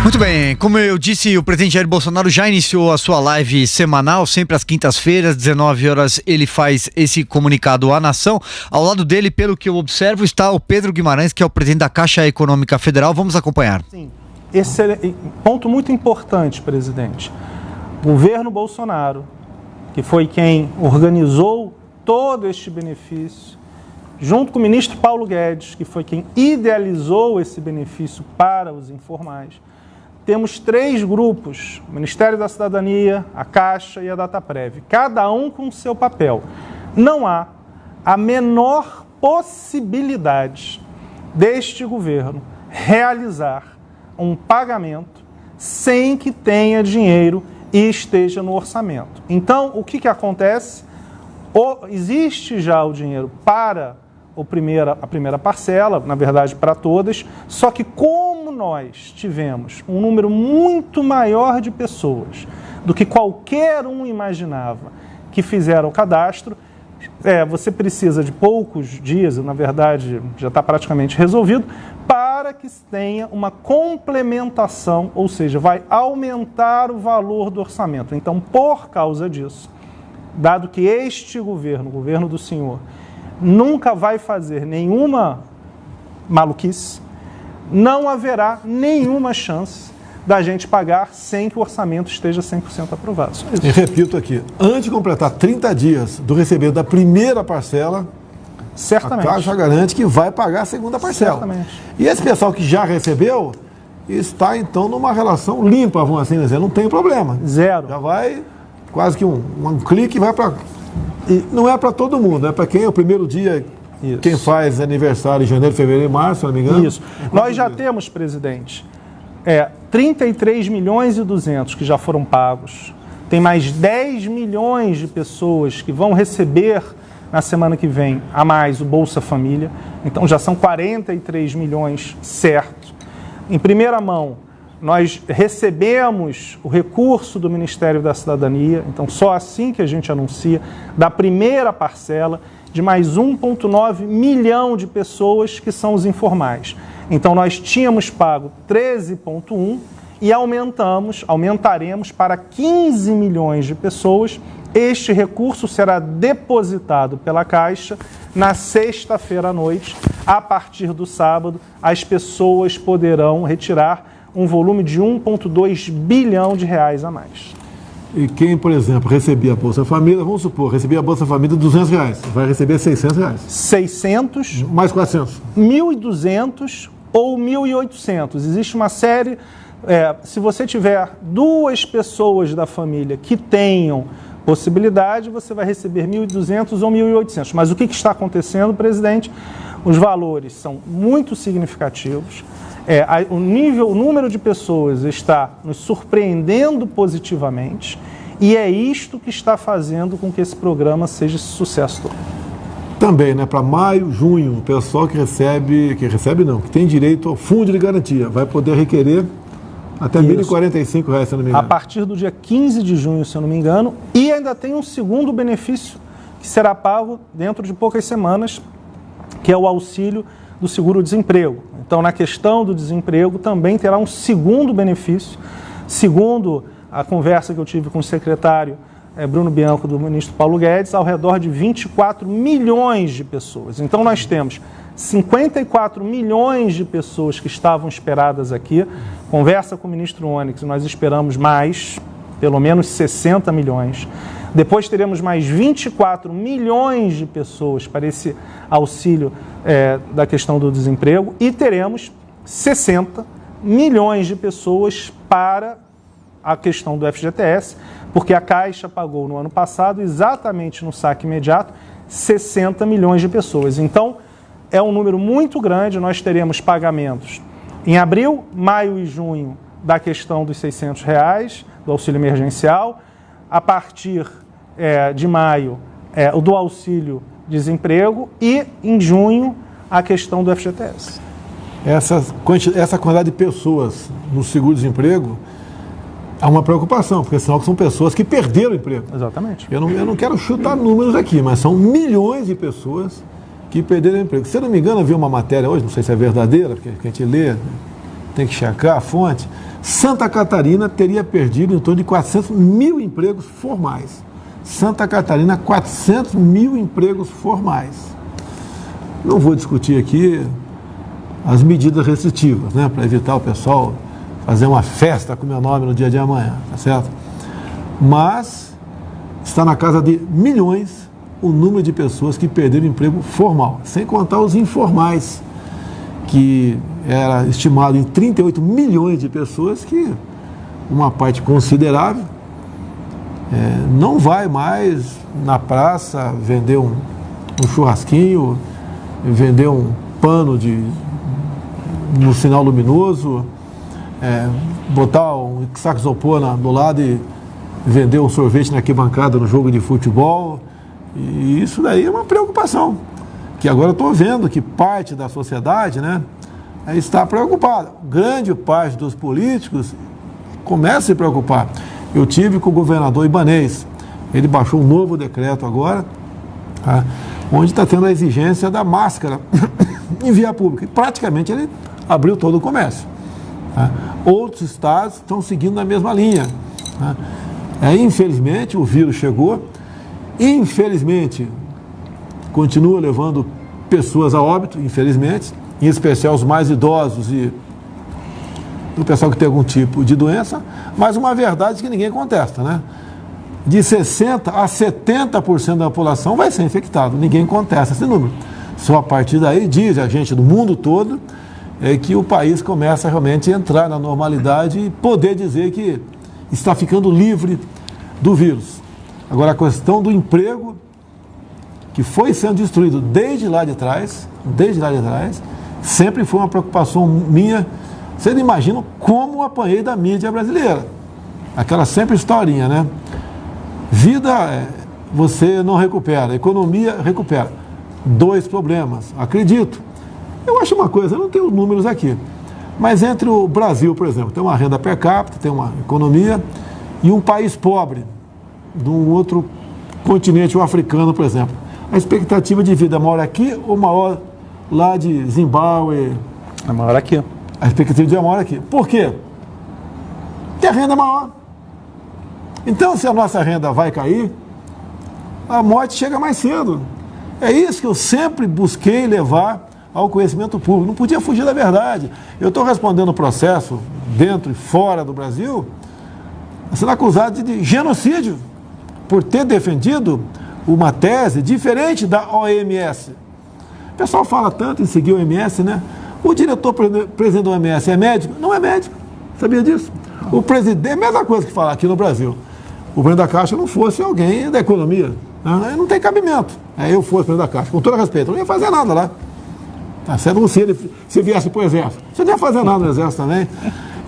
Muito bem, como eu disse, o presidente Jair Bolsonaro já iniciou a sua live semanal, sempre às quintas-feiras, 19 horas, ele faz esse comunicado à nação. Ao lado dele, pelo que eu observo, está o Pedro Guimarães, que é o presidente da Caixa Econômica Federal. Vamos acompanhar. Sim, esse ponto muito importante, presidente. O governo Bolsonaro, que foi quem organizou todo este benefício, junto com o ministro Paulo Guedes, que foi quem idealizou esse benefício para os informais, temos 3 grupos, o Ministério da Cidadania, a Caixa e a Dataprev, cada um com o seu papel. Não há a menor possibilidade deste governo realizar um pagamento sem que tenha dinheiro e esteja no orçamento. Então, o que acontece? Existe já o dinheiro para a primeira parcela, na verdade para todas, só que como nós tivemos um número muito maior de pessoas do que qualquer um imaginava que fizeram o cadastro, você precisa de poucos dias, na verdade já está praticamente resolvido, para que tenha uma complementação, ou seja, vai aumentar o valor do orçamento. Então, por causa disso, dado que este governo, o governo do senhor, nunca vai fazer nenhuma maluquice, não haverá nenhuma chance da gente pagar sem que o orçamento esteja 100% aprovado. Só isso. E repito aqui, antes de completar 30 dias do recebimento da primeira parcela, certamente, a Caixa garante que vai pagar a segunda parcela. Certamente. E esse pessoal que já recebeu está, então, numa relação limpa, vamos assim dizer, não tem problema. Zero. Já vai quase que um clique e vai para... E não é para todo mundo, é para quem é o primeiro dia, isso. Quem faz aniversário em janeiro, fevereiro e março, se não me engano. Isso. Nós já temos, presidente, 33 milhões e 200 que já foram pagos. Tem mais 10 milhões de pessoas que vão receber na semana que vem a mais o Bolsa Família. Então já são 43 milhões certos. Em primeira mão, nós recebemos o recurso do Ministério da Cidadania, então só assim que a gente anuncia, da primeira parcela de mais 1,9 milhão de pessoas que são os informais. Então nós tínhamos pago 13,1 e aumentaremos para 15 milhões de pessoas. Este recurso será depositado pela Caixa na sexta-feira à noite. A partir do sábado, as pessoas poderão retirar um volume de 1,2 bilhão de reais a mais. E quem, por exemplo, recebia a Bolsa Família, vamos supor, recebia a Bolsa Família de R$200, vai receber R$600. 600. Mais 400. 1.200 ou 1.800. Existe uma série, se você tiver 2 pessoas da família que tenham possibilidade, você vai receber 1.200 ou 1.800. Mas o que está acontecendo, presidente? Os valores são muito significativos. O número de pessoas está nos surpreendendo positivamente e é isto que está fazendo com que esse programa seja esse sucesso todo. Também, para maio, junho, o pessoal que tem direito ao fundo de garantia, vai poder requerer até R$ 1.045, se eu não me engano. A partir do dia 15 de junho, se eu não me engano, e ainda tem um segundo benefício que será pago dentro de poucas semanas, que é o auxílio do seguro-desemprego. Então, na questão do desemprego, também terá um segundo benefício, segundo a conversa que eu tive com o secretário Bruno Bianco, do ministro Paulo Guedes, ao redor de 24 milhões de pessoas. Então, nós temos 54 milhões de pessoas que estavam esperadas aqui. Conversa com o ministro Onyx, nós esperamos mais, pelo menos 60 milhões. Depois teremos mais 24 milhões de pessoas para esse auxílio da questão do desemprego e teremos 60 milhões de pessoas para a questão do FGTS, porque a Caixa pagou no ano passado, exatamente no saque imediato, 60 milhões de pessoas. Então, é um número muito grande, nós teremos pagamentos em abril, maio e junho da questão dos R$600, do auxílio emergencial. A partir de maio, o do auxílio desemprego e, em junho, a questão do FGTS. Essa quantidade de pessoas no seguro-desemprego há uma preocupação, porque senão são pessoas que perderam o emprego. Exatamente. Eu não quero chutar números aqui, mas são milhões de pessoas que perderam o emprego. Se eu não me engano, havia uma matéria hoje, não sei se é verdadeira, porque a gente lê, tem que checar a fonte, Santa Catarina teria perdido em torno de 400 mil empregos formais. Santa Catarina, 400 mil empregos formais. Não vou discutir aqui as medidas restritivas, né, para evitar o pessoal fazer uma festa com o meu nome no dia de amanhã, tá certo? Mas está na casa de milhões o número de pessoas que perderam emprego formal, sem contar os informais, que era estimado em 38 milhões de pessoas, que uma parte considerável não vai mais na praça vender um churrasquinho, vender um pano no sinal luminoso, botar um saco de isopor do lado e vender um sorvete na arquibancada no jogo de futebol. E isso daí é uma preocupação, que agora eu estou vendo que parte da sociedade, né, está preocupada. Grande parte dos políticos começa a se preocupar. Eu tive com o governador Ibanez, ele baixou um novo decreto agora, tá, onde está tendo a exigência da máscara em via pública. E praticamente ele abriu todo o comércio. Tá? Outros estados estão seguindo na mesma linha. Tá? Infelizmente, o vírus chegou, infelizmente, continua levando pessoas a óbito, infelizmente, em especial os mais idosos e o pessoal que tem algum tipo de doença, mas uma verdade que ninguém contesta, né? De 60% a 70% da população vai ser infectado, ninguém contesta esse número. Só a partir daí, diz a gente do mundo todo, que o país começa realmente a entrar na normalidade e poder dizer que está ficando livre do vírus. Agora, a questão do emprego, que foi sendo destruído desde lá de trás, sempre foi uma preocupação minha. Vocês não imaginam como eu apanhei da mídia brasileira. Aquela sempre historinha, né? Vida, você não recupera, economia recupera. 2 problemas, acredito. Eu acho uma coisa, eu não tenho números aqui, mas entre o Brasil, por exemplo, tem uma renda per capita, tem uma economia, e um país pobre, de um outro continente, o africano, por exemplo, a expectativa de vida é maior aqui ou maior lá de Zimbábue? É maior aqui. A expectativa de vida é maior aqui. Por quê? Porque a renda é maior. Então, se a nossa renda vai cair, a morte chega mais cedo. É isso que eu sempre busquei levar ao conhecimento público. Não podia fugir da verdade. Eu estou respondendo o processo dentro e fora do Brasil, sendo acusado de genocídio por ter defendido uma tese diferente da OMS. O pessoal fala tanto em seguir a OMS, né? O diretor-presidente da OMS é médico? Não é médico. Sabia disso? O presidente, é a mesma coisa que falar aqui no Brasil. O presidente da Caixa não fosse alguém da economia. Não tem cabimento. Eu fosse presidente da Caixa, com todo respeito, eu não ia fazer nada lá. Tá certo? Se ele viesse para o Exército, você não ia fazer nada no Exército também.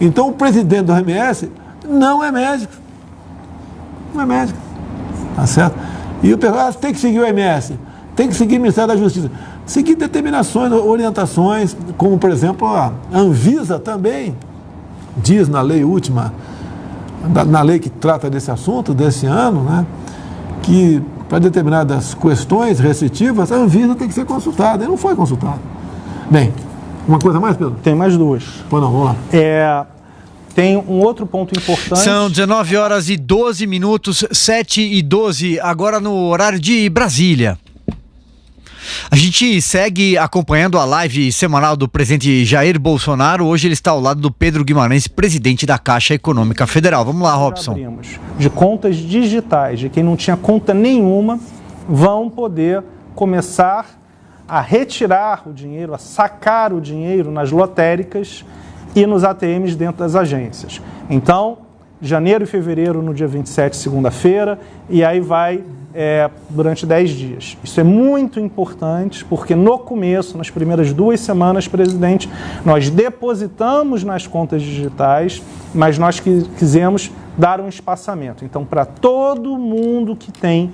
Então, o presidente da OMS não é médico. Não é médico. Tá certo? E o pessoal tem que seguir o OMS, tem que seguir o Ministério da Justiça, seguir determinações, orientações, como, por exemplo, a Anvisa também diz na lei última, na lei que trata desse assunto, desse ano, né, que para determinadas questões restritivas, a Anvisa tem que ser consultada, e não foi consultada. Bem, uma coisa mais, Pedro? Tem mais 2. Pois não, vamos lá. Tem um outro ponto importante. São 19h12, 7h12, agora no horário de Brasília. A gente segue acompanhando a live semanal do presidente Jair Bolsonaro. Hoje ele está ao lado do Pedro Guimarães, presidente da Caixa Econômica Federal. Vamos lá, Robson. De contas digitais, de quem não tinha conta nenhuma, vão poder começar a retirar o dinheiro, a sacar o dinheiro nas lotéricas e nos ATMs dentro das agências. Então, janeiro e fevereiro, no dia 27, segunda-feira, e aí vai durante 10 dias. Isso é muito importante, porque no começo, nas primeiras 2 semanas, presidente, nós depositamos nas contas digitais, mas nós quisemos dar um espaçamento. Então, para todo mundo que tem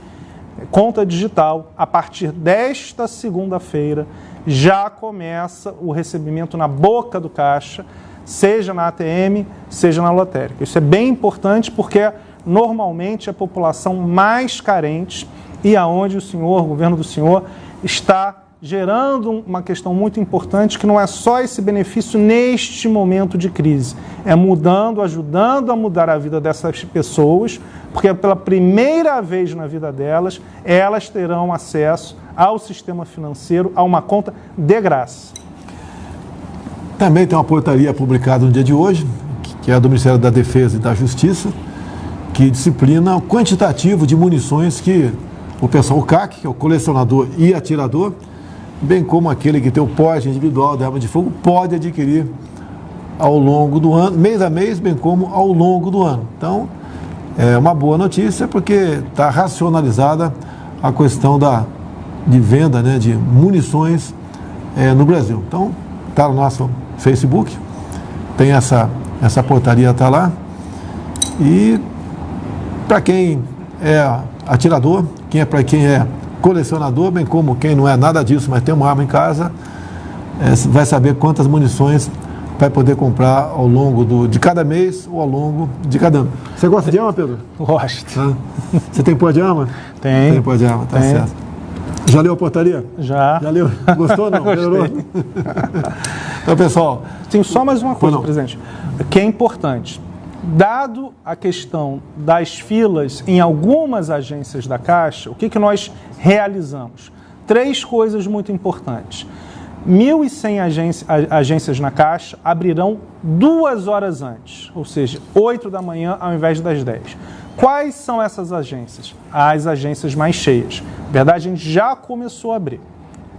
conta digital, a partir desta segunda-feira, já começa o recebimento na boca do caixa, seja na ATM, seja na lotérica. Isso é bem importante porque normalmente a população mais carente e aonde o governo do senhor está gerando uma questão muito importante, que não é só esse benefício neste momento de crise, é ajudando a mudar a vida dessas pessoas, porque pela primeira vez na vida delas, elas terão acesso ao sistema financeiro, a uma conta de graça. Também tem uma portaria publicada no dia de hoje, que é do Ministério da Defesa e da Justiça, que disciplina o quantitativo de munições que o pessoal, o CAC, que é o colecionador e atirador, bem como aquele que tem o porte individual de arma de fogo, pode adquirir ao longo do ano, mês a mês, bem como ao longo do ano. Então, é uma boa notícia, porque está racionalizada a questão de venda, né, de munições no Brasil. Então, está no nosso Facebook, tem essa portaria, está lá. E para quem é atirador, para quem é colecionador, bem como quem não é nada disso, mas tem uma arma em casa, vai saber quantas munições vai poder comprar ao longo de cada mês ou ao longo de cada ano. Você gosta de arma, Pedro? Gosto. Você tem pó de arma? Tem pó de arma, tá certo. Já leu a portaria? Já. Já leu? Gostou ou não? Melhorou? Então, pessoal... Tem só mais uma coisa, presidente, que é importante. Dado a questão das filas em algumas agências da Caixa, o que nós realizamos? 3 coisas muito importantes. 1.100 agências na Caixa abrirão 2 horas antes, ou seja, 8 da manhã ao invés das 10. Quais são essas agências? As agências mais cheias. Na verdade, a gente já começou a abrir.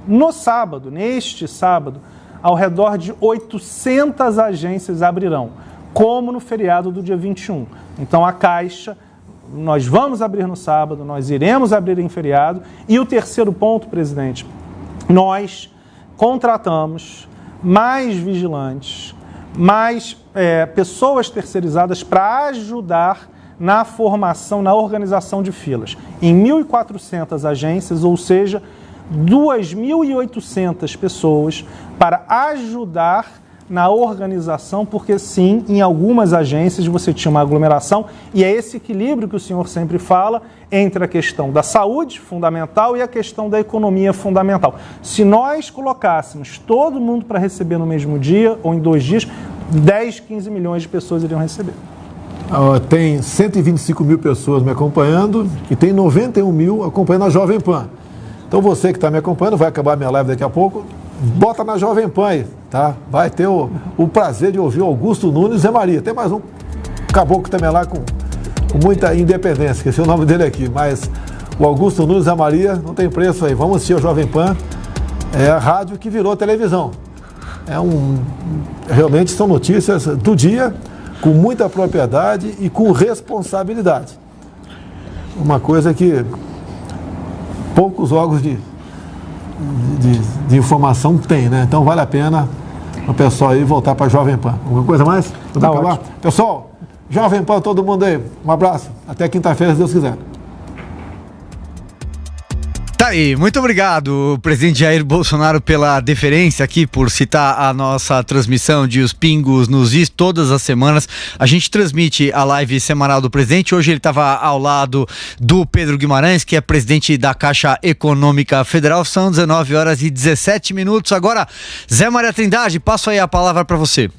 No sábado, neste sábado, ao redor de 800 agências abrirão, como no feriado do dia 21. Então, a Caixa, nós vamos abrir no sábado, nós iremos abrir em feriado. E o terceiro ponto, presidente, nós contratamos mais vigilantes, mais pessoas terceirizadas para ajudar na formação, na organização de filas. Em 1.400 agências, ou seja, 2.800 pessoas para ajudar na organização, porque sim, em algumas agências você tinha uma aglomeração, e é esse equilíbrio que o senhor sempre fala entre a questão da saúde, fundamental, e a questão da economia, fundamental. Se nós colocássemos todo mundo para receber no mesmo dia, ou em 2 dias, 10, 15 milhões de pessoas iriam receber. Tem 125 mil pessoas me acompanhando e tem 91 mil acompanhando a Jovem Pan. Então você que está me acompanhando, vai acabar a minha live daqui a pouco, bota na Jovem Pan aí, tá? Vai ter o prazer de ouvir o Augusto Nunes e Zé Maria. Tem mais um caboclo também lá com muita independência, esqueci o nome dele aqui, mas o Augusto Nunes e Zé Maria não tem preço aí. Vamos assistir a Jovem Pan, é a rádio que virou televisão. Realmente são notícias do dia, com muita propriedade e com responsabilidade. Uma coisa que poucos órgãos de informação tem, né? Então vale a pena o pessoal aí voltar para a Jovem Pan. Alguma coisa mais? Tá ótimo. Pessoal, Jovem Pan, todo mundo aí. Um abraço. Até quinta-feira, se Deus quiser. Tá aí, muito obrigado, presidente Jair Bolsonaro, pela deferência aqui, por citar a nossa transmissão de Os Pingos nos Is todas as semanas. A gente transmite a live semanal do presidente. Hoje ele estava ao lado do Pedro Guimarães, que é presidente da Caixa Econômica Federal. São 19 horas e 17 minutos. Agora, Zé Maria Trindade, passo aí a palavra para você.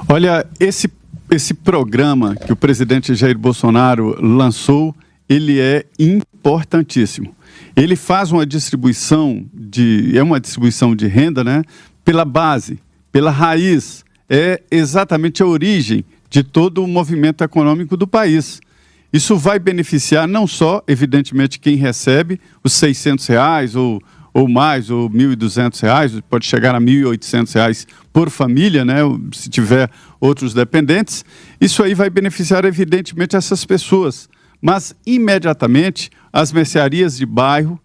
Olha, esse programa que o presidente Jair Bolsonaro lançou, ele é importantíssimo. Ele faz uma distribuição de renda, né, pela base, pela raiz. É exatamente a origem de todo o movimento econômico do país. Isso vai beneficiar não só, evidentemente, quem recebe os R$600 ou mais, ou R$1.200, pode chegar a R$1.800 por família, né, se tiver outros dependentes. Isso aí vai beneficiar, evidentemente, essas pessoas. Mas, imediatamente, as mercearias de bairro,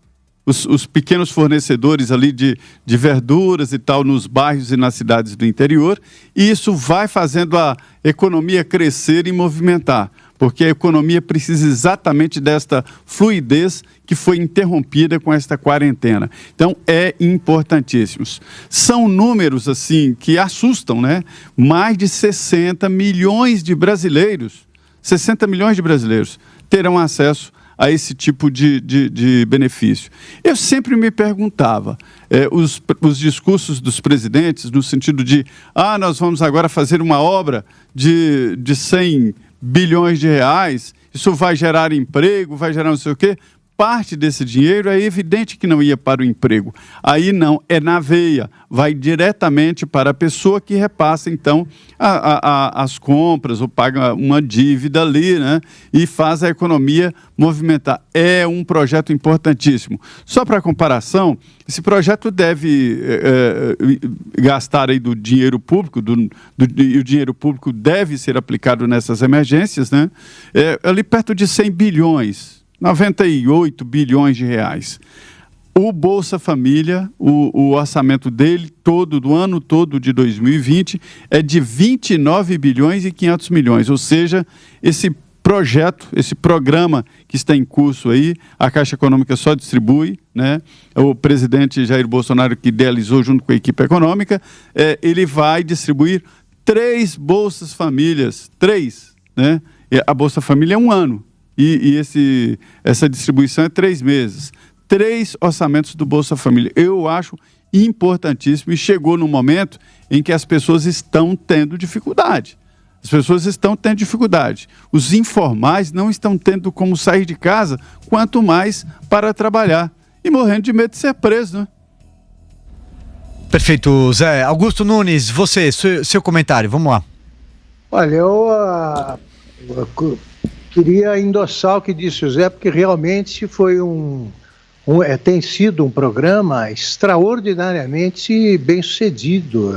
os pequenos fornecedores ali de verduras e tal, nos bairros e nas cidades do interior, e isso vai fazendo a economia crescer e movimentar, porque a economia precisa exatamente desta fluidez que foi interrompida com esta quarentena. Então, é importantíssimo. São números, assim, que assustam, né? Mais de 60 milhões de brasileiros, 60 milhões de brasileiros terão acesso a esse tipo de benefício. Eu sempre me perguntava, os discursos dos presidentes no sentido de nós vamos agora fazer uma obra de 100 bilhões de reais, isso vai gerar emprego, vai gerar não sei o quê. Parte desse dinheiro é evidente que não ia para o emprego. Aí não, é na veia, vai diretamente para a pessoa que repassa, então, as compras ou paga uma dívida ali, né? E faz a economia movimentar. É um projeto importantíssimo. Só para comparação, esse projeto deve gastar aí do dinheiro público, e o dinheiro público deve ser aplicado nessas emergências, né? Ali perto de 100 bilhões. 98 bilhões de reais. O Bolsa Família, o orçamento dele todo, do ano todo de 2020, é de 29 bilhões e 500 milhões. Ou seja, esse projeto, esse programa que está em curso aí, a Caixa Econômica só distribui, né? O presidente Jair Bolsonaro, que idealizou junto com a equipe econômica, ele vai distribuir 3 Bolsas Famílias, 3, né? A Bolsa Família é um ano. E essa distribuição é 3 meses. 3 orçamentos do Bolsa Família. Eu acho importantíssimo e chegou no momento em que as pessoas estão tendo dificuldade. As pessoas estão tendo dificuldade. Os informais não estão tendo como sair de casa, quanto mais para trabalhar. E morrendo de medo de ser preso, né? Perfeito, Zé. Augusto Nunes, você, seu comentário, vamos lá. Olha, eu queria endossar o que disse o Zé, porque realmente foi tem sido um programa extraordinariamente bem sucedido.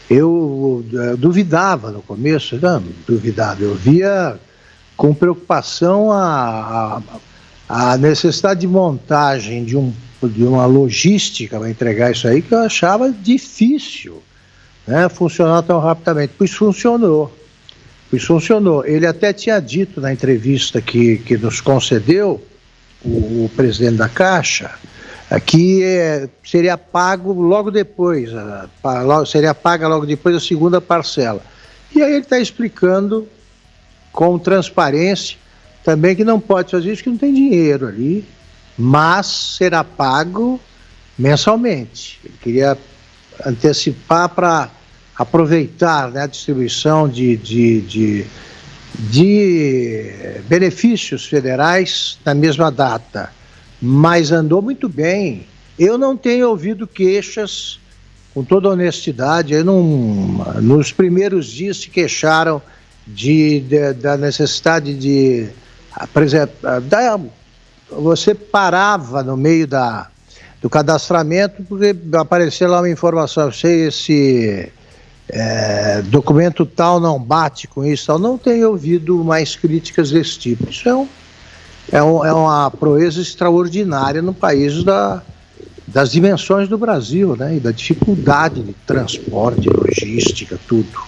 Eu duvidava no começo, não duvidava, eu via com preocupação a necessidade de montagem de uma logística para entregar isso aí, que eu achava difícil, né, funcionar tão rapidamente. Pois funcionou. Ele até tinha dito na entrevista que nos concedeu, o presidente da Caixa, que seria pago logo depois, seria paga logo depois a segunda parcela. E aí ele está explicando com transparência também que não pode fazer isso, que não tem dinheiro ali, mas será pago mensalmente. Ele queria antecipar para aproveitar, né, a distribuição de benefícios federais na mesma data, mas andou muito bem. Eu não tenho ouvido queixas, com toda honestidade. Nos primeiros dias se queixaram da necessidade de, por exemplo, você parava no meio do cadastramento porque aparecia lá uma informação, esse documento tal não bate com isso, tal. Não tenho ouvido mais críticas desse tipo. Isso é uma proeza extraordinária no país das dimensões do Brasil, né? E da dificuldade de transporte, logística, tudo.